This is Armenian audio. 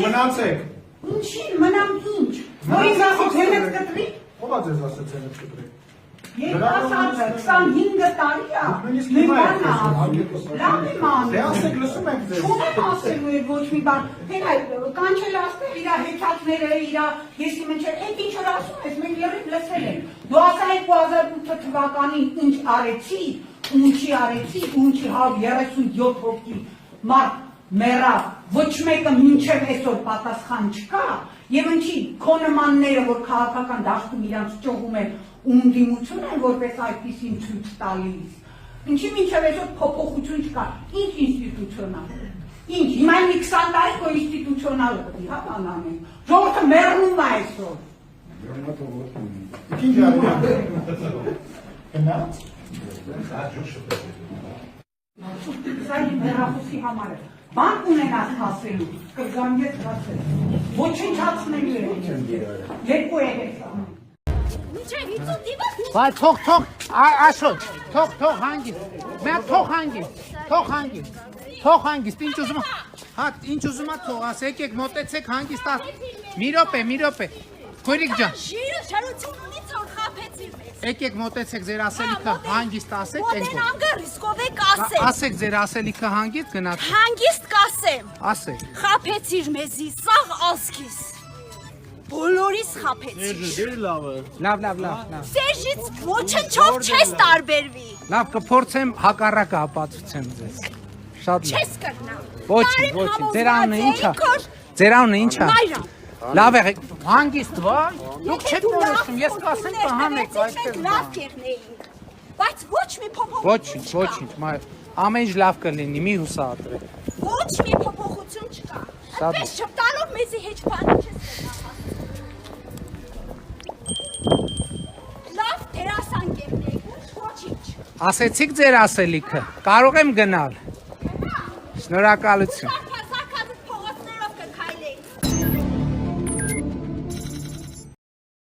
Մնացեք։ Ինչին մնամ ինչ։ Որից ասոց հենց կտրի։ Ո՞վ է ձեզ ասեց հենց կտրի։ Ես ասացը 25 տարի է։ Մի բան է ասում։ Լավ եմ անում։ Դե ասեք լսում ենք ձեզ։ Չունեմ ասելու է ոչ մի բան։ Հենց այդ կանչել ասել իր հեքիաթները, իր եսի մնչել, այդ ինչ որ ասում ես, մենք եղիք լսել ենք։ Դու ասա 2008 թվականին ինչ արեցի, ինչի արեցի, ինչի 37 հոգի մարդ մեռավ, ոչ մեկը մինչև այսօր պատասխան չկա, եւ ինչի քո նմանները, որ քաղաքական դաշտում իրանց ճողում են ու ընդդիմություն են որպես այդպիսին ցույց տալիս։ Ինչի մինչև այսօր փոփոխություն չկա, ինչ ինստիտուցիոնալ։ Ինչ, հիմա մի 20 տարի քո ինստիտուցիոնալ է, հա բանանենք։ Ժողովուրդը մեռնում է այսօր։ Ինչ արյուն։ Գնաց։ Սա իմ հեռախոսի համար է։ Բան ունենաս հասելու, կգանգես հասել։ Ոչնչացնելու է։ Երկու է հեսա։ Վայ թող Աշոտ, թող հանգիստ։ Մեր թող հանգիստ, ինչ ուզում է։ Հա, ինչ ուզում է թող, աս եկեք մոտեցեք հանգիստ։ Մի րոպե։ Քույրիկ ջան։ Շիրը շարություն ունի ծոր խափեցիր մեզ։ Եկեք մոտեցեք ձեր ասելիքը հանգիստ ասեք, Մոտենամ գա ռիսկով է կասեմ։ Ասեք ձեր ասելիքը հանգիստ գնաց։ Հանգիստ կասեմ։ Ասեք։ Խափեցիր մեզի սաղ ասքիս։ Բոլորիս խափեցիր։ Լավ։ Սերժից ոչնչով չես տարբերվի։ Լավ, կփորձեմ հակառակը ապացուցեմ ձեզ։ Շատ լավ։ Չես կրնա։ Ոչինչ, ձեր անունը ի՞նչ է։ Ձեր անունը ի՞նչ է։ Մայրան։ Լավ եղեք, հանգիստ վայ։ Դուք չեք որոշում, ես կասեմ կհանեք այդպես։ Լավ կերնեինք։ Բայց ոչ մի փոփոխություն։ Ոչինչ, մայր։ Ամեն ինչ լավ կլինի, մի հուսահատվեք։ Ոչ մի փոփոխություն չկա։ Շատ Այդպես շփտալով մեզի հեչ բանը չես կրնա։ Լավ դերասան կերնեինք, ոչինչ։ Ասեցիք ձեր ասելիքը, կարող եմ գնալ։ Շնորհակալություն։